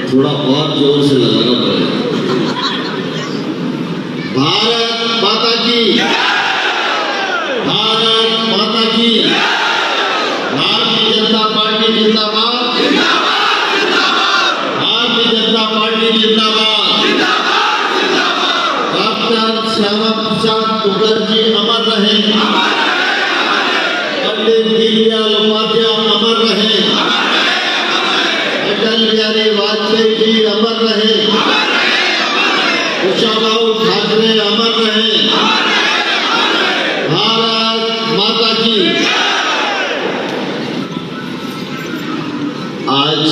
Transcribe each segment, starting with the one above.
थोड़ा और जोर से लगाना पड़ेगा। भारत माता की, भारत माता की, भारतीय जनता पार्टी जिंदाबाद, भारतीय जनता पार्टी जिंदाबाद, डॉक्टर श्यामा प्रसाद मुखर्जी अमर रहे, पंडित दीनदयाल उपाध्याय अमर रहे, अटल बिहारी वाजपेयी जी अमर रहे, कुशाभाऊ ठाकरे अमर रहे, भारत माता की। आज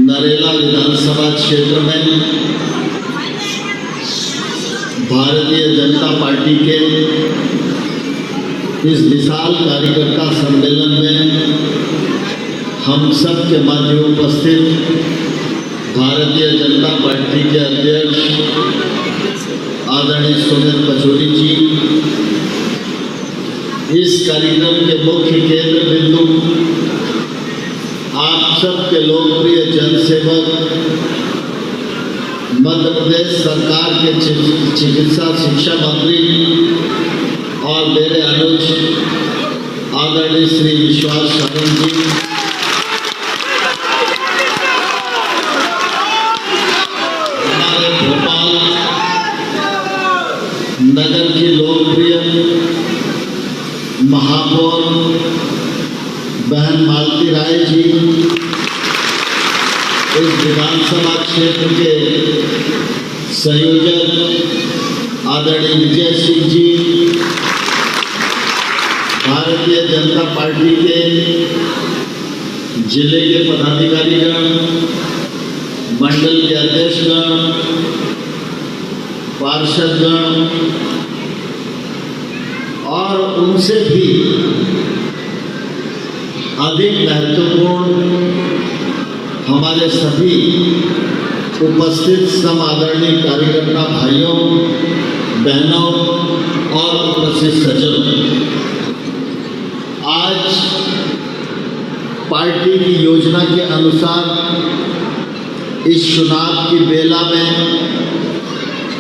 नरेला विधानसभा क्षेत्र में भारतीय जनता पार्टी के इस विशाल कार्यकर्ता सम्मेलन में हम सब के मध्य उपस्थित भारतीय जनता पार्टी के अध्यक्ष आदरणीय सुनील पचौरी जी, इस कार्यक्रम के मुख्य केंद्र बिंदु आप सबके लोकप्रिय जनसेवक, मध्य प्रदेश सरकार के चिकित्सा शिक्षा मंत्री और मेरे अनुज आदरणीय श्री विश्वास शरण जी, हमारे भोपाल नगर की लोकप्रिय महापौर बहन मालती राय जी, इस विधानसभा क्षेत्र के संयोजक आदरणीय विजय सिंह जी, भारतीय जनता पार्टी के जिले के पदाधिकारीगण, मंडल के अध्यक्षगण, पार्षदगण और उनसे भी अधिक महत्वपूर्ण हमारे सभी उपस्थित सम आदरणीय कार्यकर्ता भाइयों बहनों और उपस्थित सज्जनों, आज पार्टी की योजना के अनुसार इस चुनाव की बेला में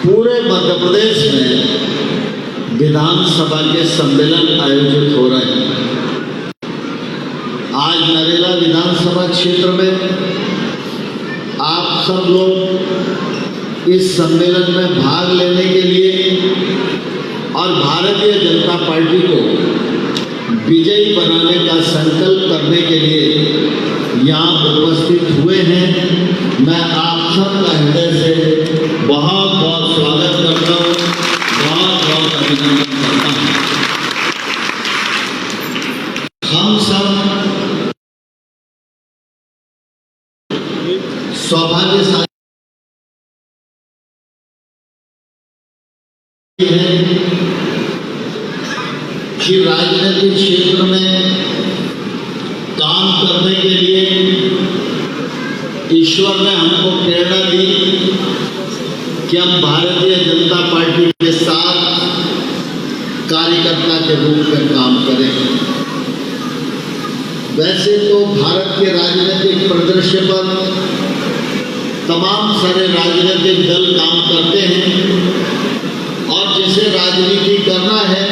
पूरे मध्य प्रदेश में विधानसभा के सम्मेलन आयोजित हो रहे हैं। आज नरेला विधानसभा क्षेत्र में आप सब लोग इस सम्मेलन में भाग लेने के लिए और भारतीय जनता पार्टी को विजयी बनाने का संकल्प करने के लिए यहाँ उपस्थित हुए हैं। मैं आप सबका हृदय से बहुत बहुत स्वागत करता हूँ, बहुत बहुत अभिनंदन करता हूँ। हम सब सौभाग्यशाली हैं कि राजनीतिक क्षेत्र में काम करने के लिए ईश्वर ने हमको प्रेरणा दी कि हम भारतीय जनता पार्टी के साथ कार्यकर्ता के रूप में काम करें। वैसे तो भारत के राजनीतिक परिदृश्य पर तमाम सारे राजनीतिक दल काम करते हैं और जिसे राजनीति करना है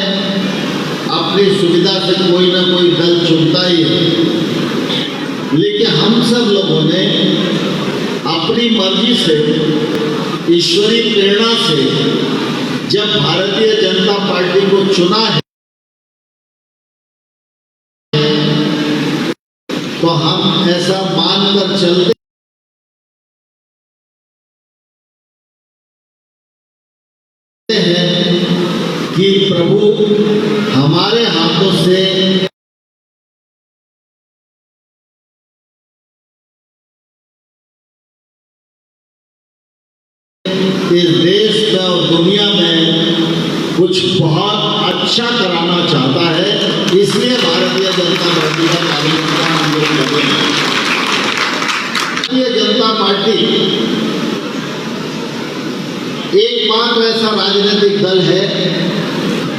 अपनी सुविधा से कोई ना कोई दल चुनता ही है, लेकिन हम सब लोगों ने अपनी मर्जी से, ईश्वरीय प्रेरणा से जब भारतीय जनता पार्टी को चुना है तो हम ऐसा मानकर चलते हैं कि प्रभु हमारे हाथों से इस देश में और दुनिया में कुछ बहुत अच्छा कराना चाहता है, इसलिए भारतीय जनता पार्टी का कार्यकर्ता हम लोग लगे हैं। भारतीय जनता पार्टी एकमात्र ऐसा राजनीतिक दल है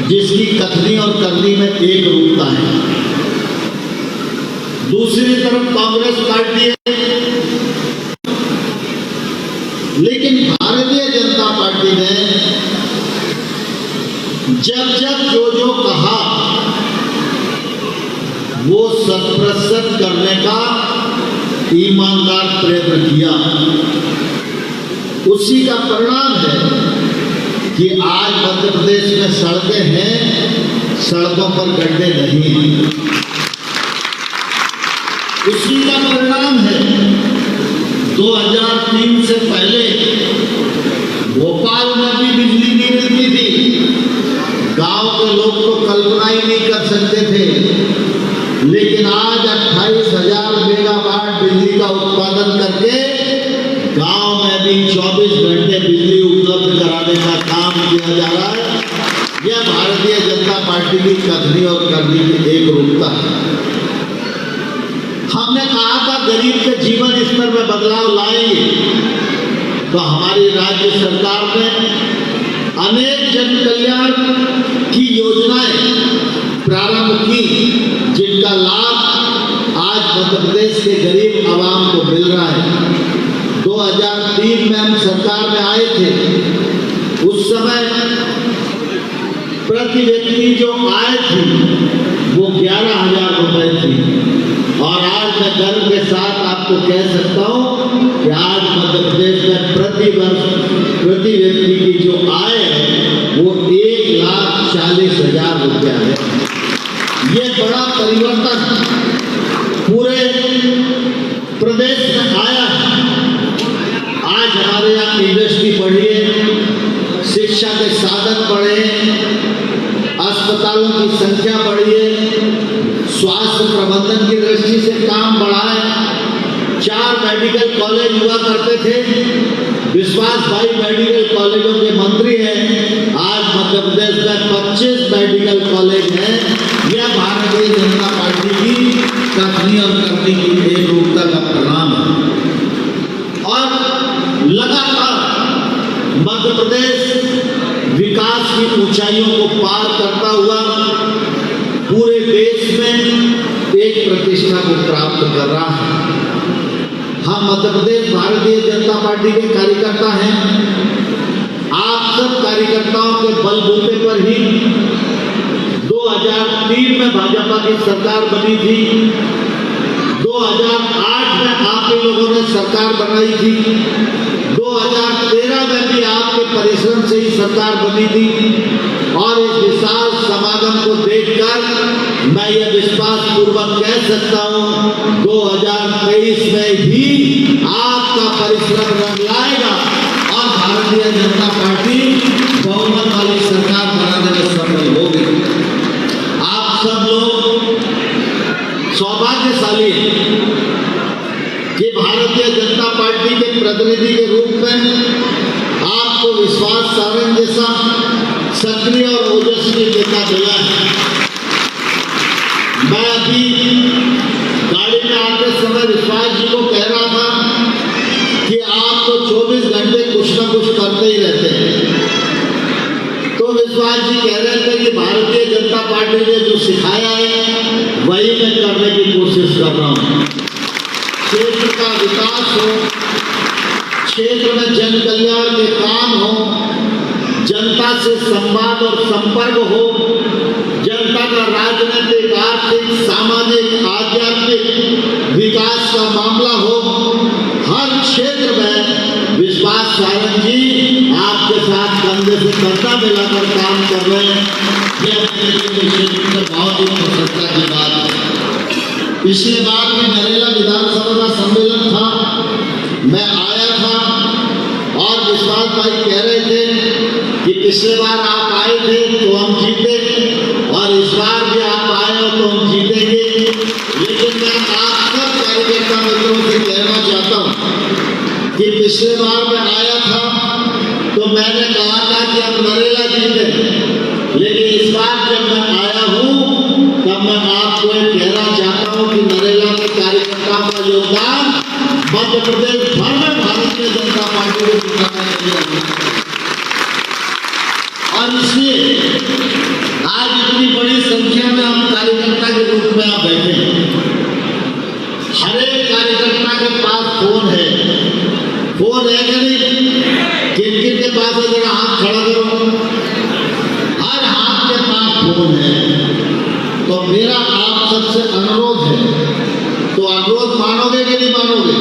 जिसकी कथनी और करनी में एक रूपता है। दूसरी तरफ कांग्रेस पार्टी है। लेकिन भारतीय जनता पार्टी ने जब जब जो कहा वो शत प्रतिशत करने का ईमानदार प्रयत्न किया। उसी का परिणाम है कि आज मध्य प्रदेश में सड़कें हैं, सड़कों पर गड्ढे नहीं हैं। उसी का परिणाम है 2003 से पहले भोपाल में भी बिजली नहीं मिलती थी। गांव के लोग तो कल्पना ही नहीं कर सकते थे। लेकिन आज 28,000 मेगावाट बिजली का उत्पादन करके गांव में भी 24 घंटे बिजली उपलब्ध कराने का काम किया जा रहा है। यह भारतीय जनता पार्टी की कथनी और करनी की एक रूपता है। हमने कहा था गरीब के जीवन स्तर में बदलाव लाएंगे, तो हमारी राज्य सरकार ने अनेक जन कल्याण की योजनाएं प्रारंभ की, जिनका लाभ आज मध्य प्रदेश के गरीब आवाम को मिल रहा है। 2003 में हम सरकार में आए थे। उस समय प्रति व्यक्ति जो आय थी वो 11,000 रुपए थी, और आज मैं गर्व के साथ आपको कह सकता हूं कि आज मध्य प्रदेश में प्रति वर्ष प्रति व्यक्ति की जो आय है वो 1,40,000 रुपया है। ये बड़ा परिवर्तन पूरे प्रदेश में आया है। आज हमारे यहाँ इंडस्ट्री बढ़ी है, शिक्षा के साधन बढ़े, अस्पतालों की संख्या बढ़ी है, स्वास्थ्य प्रबंधन की दृष्टि से काम बढ़ा है। 4 मेडिकल कॉलेज हुआ करते थे, विश्वास भाई मेडिकल कॉलेजों के मंत्री हैं। आज मध्य प्रदेश में 25 मेडिकल कॉलेज हैं। यह भारतीय जनता पार्टी की कथनी और करनी की एक रूपता का परिणाम है। और लगातार मध्य प्रदेश विकास की ऊंचाइयों को पार करता हुआ पूरे देश में एक प्रतिष्ठा को प्राप्त कर रहा है। हम मध्य प्रदेश भारतीय जनता पार्टी के कार्यकर्ता हैं। आप सब कार्यकर्ताओं के बलबूते पर ही 2003 में भाजपा की सरकार बनी थी। 2008 में आप ही लोगों ने सरकार बनाई थी। 2013 में भी आपके परिश्रम से ही सरकार बनी थी। और इस विशाल समागम को देखकर मैं यह विश्वास पूर्वक कह सकता हूं 2023 में भी आपका परिश्रम रंग लाएगा और भारतीय जनता पार्टी बहुमत वाली सरकार बनाने में सफल होगी। आप सब लोग सौभाग्यशाली हैं कि भारतीय जनता पार्टी के प्रतिनिधि के रूप में आपको विश्वास सारंग जैसा सक्रिय और ओजस्वी नेता मिला है। मैं अभी गाड़ी में आते समय विश्वास जी को कह रहा था कि आप तो 24 घंटे कुछ ना कुछ करते ही रहते हैं। तो विश्वास जी कह रहे थे कि भारतीय जनता पार्टी ने जो सिखाया है वही मैं करने की कोशिश कर रहा हूँ। क्षेत्र का विकास हो, क्षेत्र में जन कल्याण के काम हो, जनता से संवाद और संपर्क हो, जनता का राजनीतिक, आर्थिक, सामाजिक, आध्यात्मिक विकास का मामला हो, हर क्षेत्र में विश्वास सारंग जी आपके साथ कंधे से कंधा मिलाकर काम कर रहे हैं। यह क्षेत्र में बहुत ही प्रसन्नता की बात है। पिछले बार में नरेला विधानसभा का सम्मेलन था, मैं आया था और विश्वास भाई कह रहे थे कि पिछले बार आप आए थे तो हम जीते और इस बार भी आप आए हो तो हम जीतेंगे। लेकिन मैं आप सब कार्यकर्ता मित्रों से कहना चाहता हूँ कि पिछले बार मैं आया था तो मैंने कहा था कि हम नरेला जीते, लेकिन इस बार जब मैं आया हूँ तब मैं आपको कहना चाहता हूँ कि नरेला के कार्यकर्ताओं का योगदान मध्य प्रदेश भर में भारतीय जनता पार्टी को जिताने के लिए, और इसलिए आज इतनी बड़ी संख्या में हम कार्यकर्ता के रूप में आप बैठे हैं। तो अनुरोध मानोगे कि नहीं मानोगे?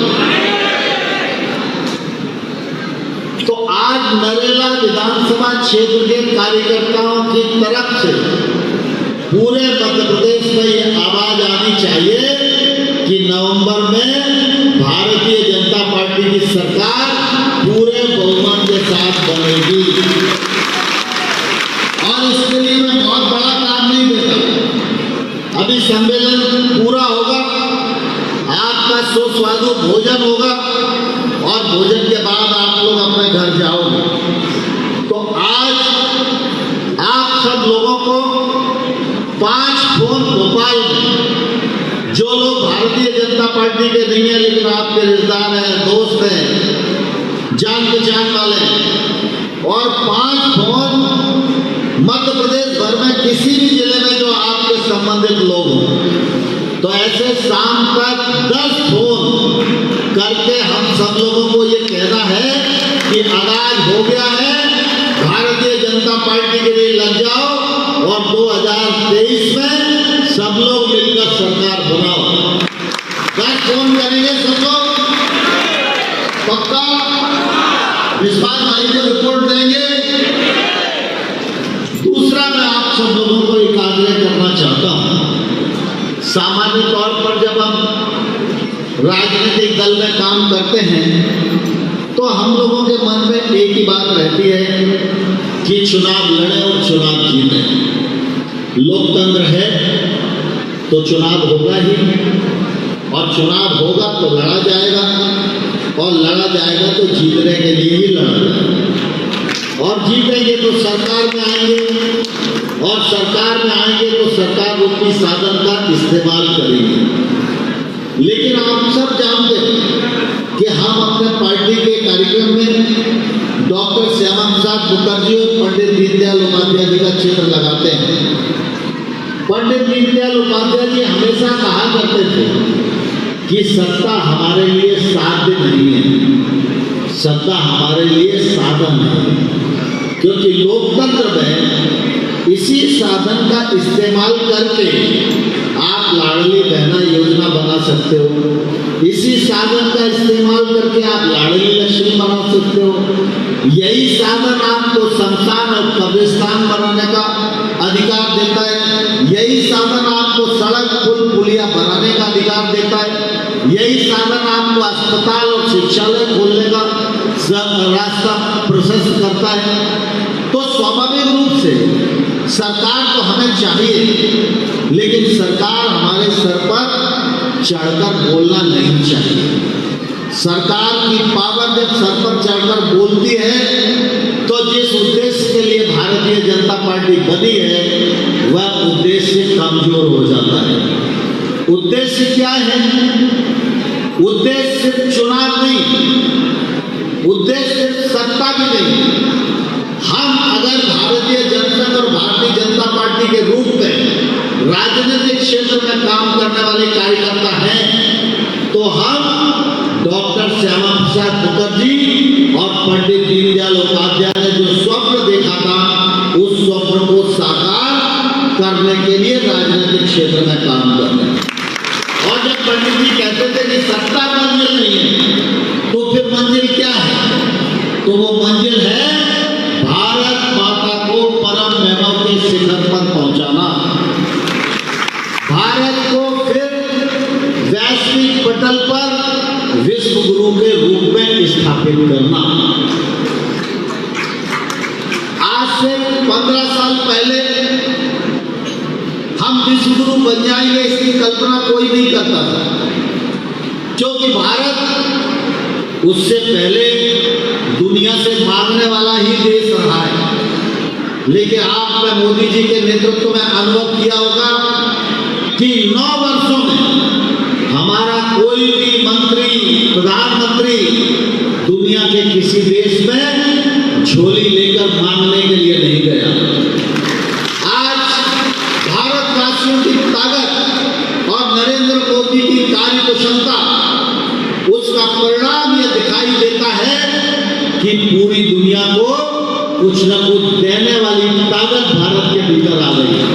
तो आज नरेला विधानसभा क्षेत्र के कार्यकर्ताओं की तरफ से पूरे मध्य प्रदेश में ये आवाज आनी चाहिए कि नवंबर में भारतीय जनता पार्टी की सरकार पूरे बहुमत के साथ बनेगी। और इसके लिए मैं बहुत बड़ा काम नहीं देता। अभी सम्मेलन पूरा होगा, आपका सुस्वादु भोजन होगा और भोजन के बाद आप लोग अपने घर जाओगे। तो आज आप सब लोगों को 5 फोन भोपाल में, जो लोग भारतीय जनता पार्टी के नहीं है लेकिन आपके रिश्तेदार हैं, दोस्त हैं, जान पहचान वाले, और 5 फोन मध्य प्रदेश भर में किसी भी जिले में जो आपके संबंधित लोग हों, तो ऐसे शाम तक 10 फोन करके हम सब लोगों को ये कहना है कि आगाज हो गया है, भारतीय जनता पार्टी के लिए लग जाओ और 2023 में सब लोग मिलकर सरकार बनाओ। 10 फोन करेंगे सब लोग, पक्का विश्वास भाई को रिपोर्ट देंगे। दूसरा, मैं आप सब लोगों को एक आग्रह करना चाहता हूं। सामान्य तौर पर जब हम राजनीतिक दल में काम करते हैं तो हम लोगों के मन में एक ही बात रहती है कि चुनाव लड़े और चुनाव जीते। लोकतंत्र है तो चुनाव होगा ही, और चुनाव होगा तो लड़ा जाएगा, और लड़ा जाएगा तो जीतने के लिए ही लड़ा जाएगा। और जीतेंगे तो सरकार में आएंगे, और सरकार में आएंगे तो सरकार रूपी साधन का इस्तेमाल करेगी। लेकिन आप सब जानते हैं कि हम अपने पार्टी के कार्यक्रम में डॉक्टर श्यामा प्रसाद मुखर्जी और पंडित दीनदयाल उपाध्याय जी का चित्र लगाते हैं। पंडित दीनदयाल उपाध्याय जी हमेशा कहा करते थे कि सत्ता हमारे लिए साध्य नहीं है, सत्ता हमारे लिए साधन है। क्योंकि लोकतंत्र में इसी साधन का इस्तेमाल करके आप लाडली बहना योजना बना सकते हो, इसी साधन का इस्तेमाल करके आप लाडली लक्ष्मी बना सकते हो। यही साधन आपको शमशान और कब्रिस्तान बनाने का अधिकार देता है, यही साधन आपको सड़क पुल पुलिया बनाने का अधिकार देता है, यही साधन आपको अस्पताल और शिक्षालय खोलने का रास्ता प्रशस्त करता है। तो स्वाभाविक रूप से सरकार तो हमें चाहिए, लेकिन सरकार हमारे सर पर चढ़कर बोलना नहीं चाहिए। सरकार की पावर जब सर पर चढ़कर बोलती है तो जिस उद्देश्य के लिए भारतीय जनता पार्टी बनी है वह उद्देश्य कमजोर हो जाता है। उद्देश्य क्या है? उद्देश्य सिर्फ चुनाव नहीं, उद्देश्य सिर्फ सत्ता भी नहीं। हम अगर भारतीय जनता और भारतीय जनता पार्टी के रूप में राजनीतिक क्षेत्र में काम करने वाले कार्यकर्ता हैं तो हम डॉक्टर श्यामा प्रसाद मुखर्जी और पंडित दीनदयाल उपाध्याय ने जो स्वप्न देखा था उस स्वप्न को साकार करने के लिए राजनीतिक क्षेत्र में काम कर रहे हैं। और जब पंडित जी कहते थे कि सत्ता मंजिल नहीं है तो फिर मंजिल क्या है? तो वो मंजिल है भारत माता को परम वैभव के शिखर पर पहुंचाना, भारत को फिर वैश्विक पटल पर विश्व गुरु के रूप में स्थापित करना। आज से 15 साल पहले हम विश्व गुरु बन जाएंगे इसकी कल्पना कोई नहीं करता था, क्योंकि भारत उससे पहले दुनिया से मांगने वाला ही देश रहा है। लेकिन आपने मोदी जी के नेतृत्व में अनुभव किया होगा कि 9 वर्षों में हमारा कोई भी मंत्री, प्रधानमंत्री दुनिया के किसी देश में झोली लेकर मांगने के लिए नहीं गया। आज भारतवासियों की ताकत और नरेंद्र मोदी की कार्यकुशलता, उसका परिणाम यह दिखाई देता है कि पूरी दुनिया को कुछ न कुछ देने वाली ताकत भारत के भीतर आ गई है।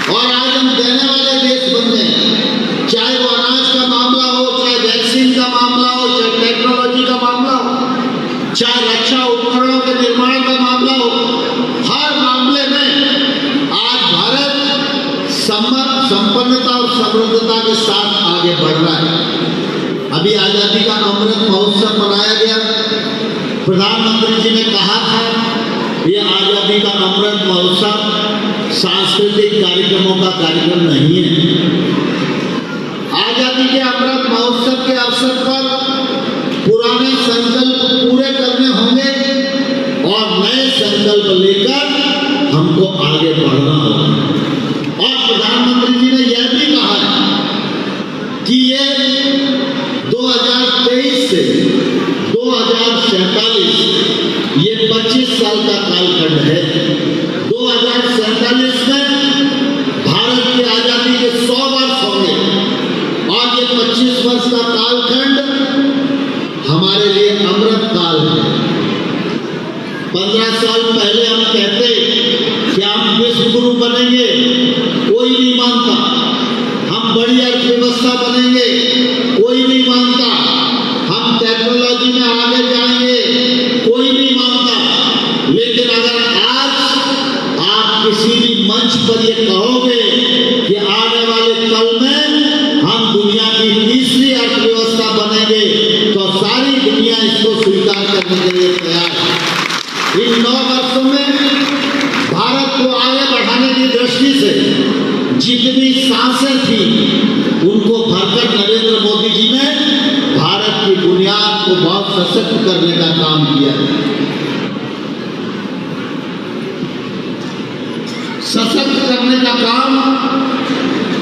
और आज हम देने वाले देश बन गए, चाहे वो आगे बढ़ रहा है। अभी आजादी का अमृत महोत्सव मनाया गया। प्रधानमंत्री जी ने कहा था ये आजादी का अमृत महोत्सव सांस्कृतिक कार्यक्रमों का कार्यक्रम नहीं है। आजादी के अमृत महोत्सव के अवसर पर पुराने संकल्प पूरे करने होंगे और नए संकल्प लेकर हमको आगे बढ़ना होगा। और प्रधानमंत्री जी ने यह भी कहा है कि ये 2023 से 2047 ये 25 साल का कालखंड है। 2047 में भारत की आजादी के 100 वर्ष होंगे और ये 25 वर्ष का कालखंड हमारे लिए अमृत काल है। 15 साल पहले हम कहते कि हम विश्व गुरु बनेंगे, कोई नहीं मानता। हम बड़ी अर्थव्यवस्था बनेंगे, कोई नहीं मानता। हम टेक्नोलॉजी में आगे जाएंगे, कोई नहीं मानता। लेकिन अगर आज आप किसी भी मंच पर ये कहोगे कि आने वाले कल में हम दुनिया की तीसरी अर्थव्यवस्था बनेंगे, तो सारी दुनिया इसको स्वीकार करने के लिए तैयार है। इन 9 वर्षों में भारत को आगे बढ़ाने की दृष्टि से जितनी सांसें थी उनको भरकर नरेंद्र मोदी जी ने भारत की बुनियाद को बहुत सशक्त करने का काम किया। सशक्त करने का काम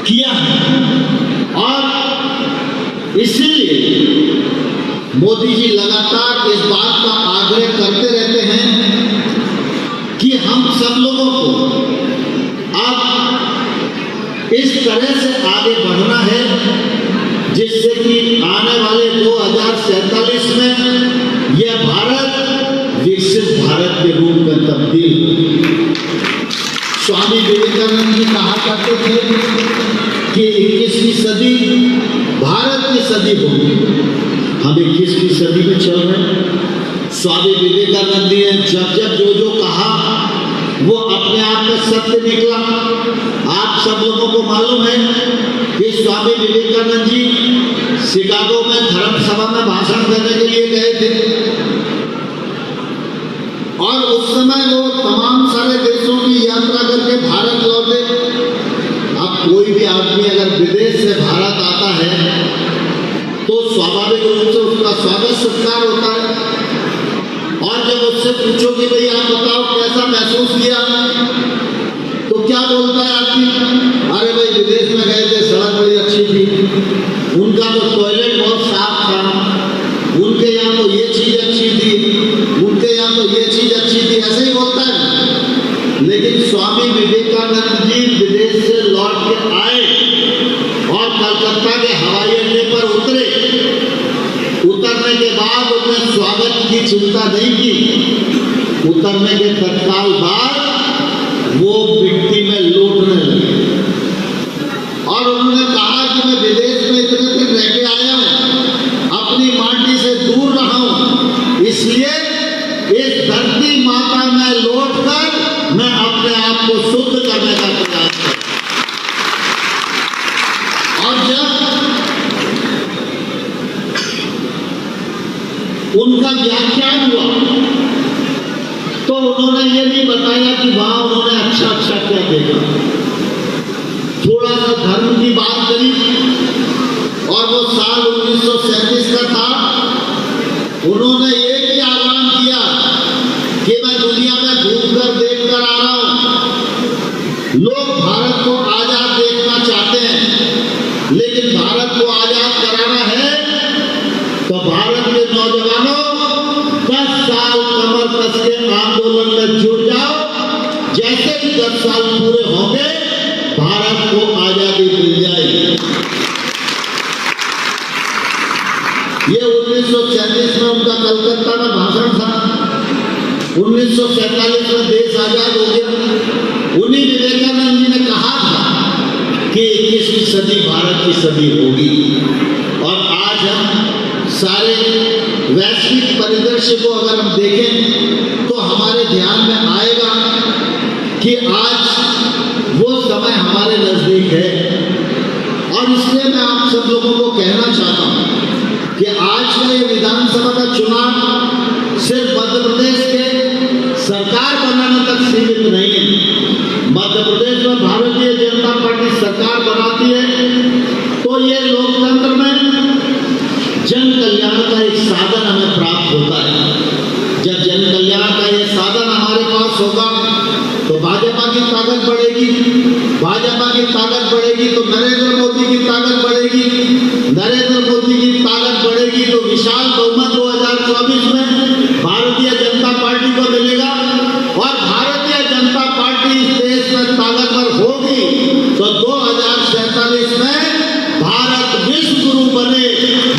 किया है और इसीलिए मोदी जी लगातार इस बात का आग्रह करते रहते हैं कि हम सब लोगों को अब इस तरह से आगे बढ़ना है जिससे कि आने वाले 2047 में यह भारत विकसित भारत के रूप में तब्दील हो। स्वामी विवेकानंद जी कहा करते थे कि 21वीं सदी भारत की सदी होगी। हम 21वीं सदी में चल रहे हैं। स्वामी विवेकानंद जी ने जब जो कहा वो अपने आप में सत्य निकला। आप सब लोगों को मालूम है कि स्वामी विवेकानंद जी शिकागो में धर्म सभा में भाषण देने के लिए गए थे और उस समय वो तमाम सारे देशों की यात्रा करके भारत लौटे। अब कोई भी आदमी अगर विदेश से भारत आता है तो स्वाभाविक रूप से उसका स्वागत सत्कार होता है। और जब उससे पूछो कि भाई आप बताओ कैसा महसूस किया, तो क्या बोलता है आदमी? अरे भाई विदेश में गए थे, सड़क बड़ी अच्छी थी, उनका तो टॉयलेट बहुत साफ था, उनके यहाँ तो ये चीज अच्छी थी, उनके यहाँ तो ये चीज अच्छी थी, ऐसे ही बोलता है। लेकिन स्वामी विवेकानंद जी विदेश से लौट के आए और कलकत्ता के हवाई अड्डे पर उतरे। उतरने के बाद उन्होंने स्वागत की चिंता नहीं की। उतरने के तत्काल बाद वो मिट्टी में लौटने लगे और उन्होंने कहा कि मैं विदेश में इतने दिन रह के आया हूं, अपनी माटी से दूर रहा हूं, इसलिए इस धरती माता में लौटकर मैं अपने आप को शुद्ध करने का प्रयास करूं। और जब उनका व्याख्यान हुआ तो उन्होंने ये नहीं बताया कि वहां उन्होंने अच्छा क्या देखा। थोड़ा सा धर्म की बात करी और वो साल 1937 का था। उन्होंने ये भी आह्वान किया कि मैं दुनिया में घूमकर देख कर आ रहा हूं, लोग भारत को आजाद देखना चाहते हैं, लेकिन भारत को आजाद कराना है तो भारत के नौजवानों 10 साल कमर कस के आंदोलन में जुट जाओ। जैसे ही 10 साल पूरे होंगे भारत को आजादी मिल जाएगी। ये 1937 में उनका कलकत्ता में भाषण था। 1947 में देश आजाद हो गया। उन्हीं विवेकानंद जी ने कहा था कि 21वीं सदी भारत की सदी होगी। और आज हम सारे वैश्विक परिदृश्य को अगर हम देखें तो हमारे ध्यान में आएगा कि आज वो समय हमारे नजदीक है और इसलिए लिए मैं आप सब लोगों को कहना चाहता हूं कि आज का ये विधानसभा का चुनाव सिर्फ मध्य प्रदेश के सरकार बनाने तक सीमित नहीं है। मध्य प्रदेश में भारतीय जनता पार्टी सरकार बनाती है तो ये लोकतंत्र में जन कल्याण का एक साधन हमें प्राप्त होता है। जब जन कल्याण का ये साधन हमारे पास होगा तो भाजपा की ताकत बढ़ेगी, भाजपा की ताकत बढ़ेगी तो नरेंद्र मोदी की ताकत बढ़ेगी, नरेंद्र मोदी की ताकत बढ़ेगी तो विशाल बहुमत 2024 में भारतीय जनता पार्टी को मिलेगा और भारतीय जनता पार्टी इस देश में ताकतवर होगी तो 2047 में भारत विश्व गुरु बने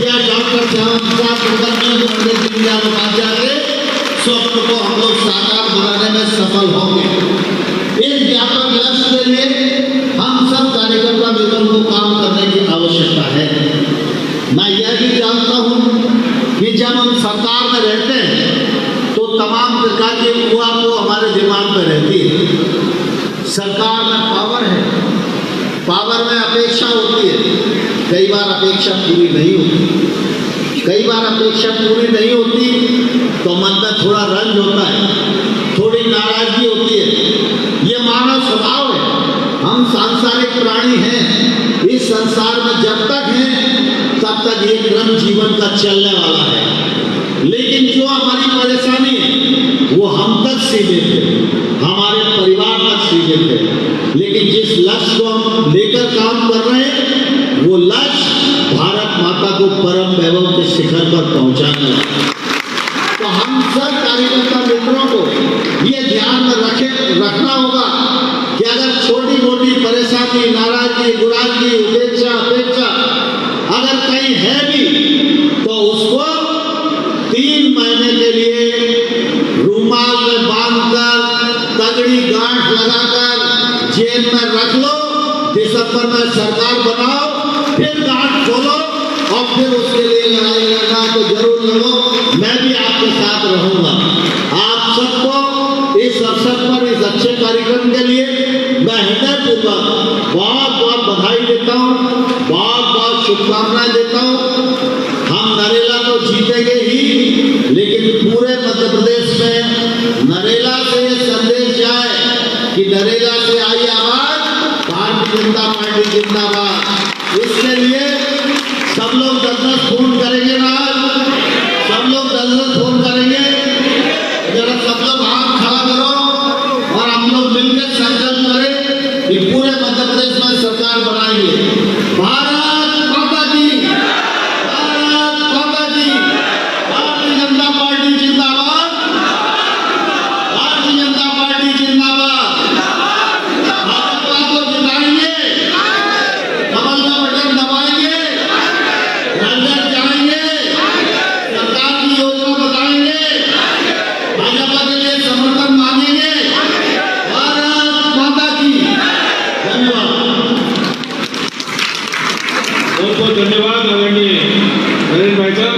या डॉक्टर श्यामा प्रसाद मुखर्जी इंडिया उपाध्याय के स्वप्न को हम लोग साकार बनाने में सफल होंगे। इस व्यापक लक्ष्य के लिए हम सब कार्यकर्ता मिलकर को काम करने की आवश्यकता है। मैं यह भी जानता हूं कि जब हम सरकार में रहते हैं तो तमाम प्रकार की युवा को हमारे दिमाग में रहती है। सरकार में पावर है, पावर में अपेक्षा होती है, कई बार अपेक्षा पूरी नहीं होती, कई बार अपेक्षा पूरी नहीं होती तो मन में थोड़ा रंज होता है, थोड़ी नाराजगी होती है। ये मानव स्वभाव है, हम सांसारिक प्राणी हैं, इस संसार में जब तक हैं तब तक ये क्रम जीवन का चलने वाला है। लेकिन जो हमारी परेशानी है वो हम तक सीमित है, हमारे परिवार तक सीमित है। लेकिन जिस लक्ष्य को हम लेकर काम कर रहे हैं वो लक्ष्य भारत माता को परम वैभव के शिखर पर पहुंचाना है। तो हम सब कार्यकर्ता मित्रों को ये ध्यान में रखना होगा कि अगर छोटी मोटी परेशानी, नाराजगी, गुराजगी, उपेक्षा, अपेक्षा अगर कहीं है भी तो उसको 3 महीने के लिए रुमाल में बांधकर तगड़ी गांठ लगाकर जेल में रख लो, दिसंबर में सरकार बनाओ, फिर गांठ खोलो और फिर उसके लिए लड़ाई लड़ना तो जरूर लड़ो। मैं भी आपके साथ रहूंगा। आप सबको इस अवसर पर, इस अच्छे कार्यक्रम के लिए मैं हृदयपूर्वक बहुत बहुत बधाई देता हूँ, बहुत बहुत शुभकामनाएं देता हूँ। हम नरेला तो जीतेंगे ही, लेकिन पूरे मध्य प्रदेश में नरेला से ये संदेश जाए कि नरेला से आई आवाज, भारतीय जनता पार्टी जिंदाबाद। इसके लिए सब लोग 10-10 फोन करेंगे ना, सब लोग 10-10 फोन करेंगे। जरा सब लोग हाथ खड़ा करो और हम लोग मिलकर संकल्प करें कि पूरे मध्य प्रदेश में सरकार बनाएंगे। भारत माता की, भारत माता की, भारतीय जनता पार्टी जिंदाबाद, भारतीय जनता पार्टी जिंदाबाद। भाजपा को जिताएंगे, कमल का बटन दबाएंगे, अंदर जाएंगे, सरकार की योजना बताएंगे, भाजपा के लिए समर्थन मांगेंगे। भारत माता की। धन्यवाद। बहुत बहुत धन्यवाद आदरणीय नरेंद्र भाई साहब।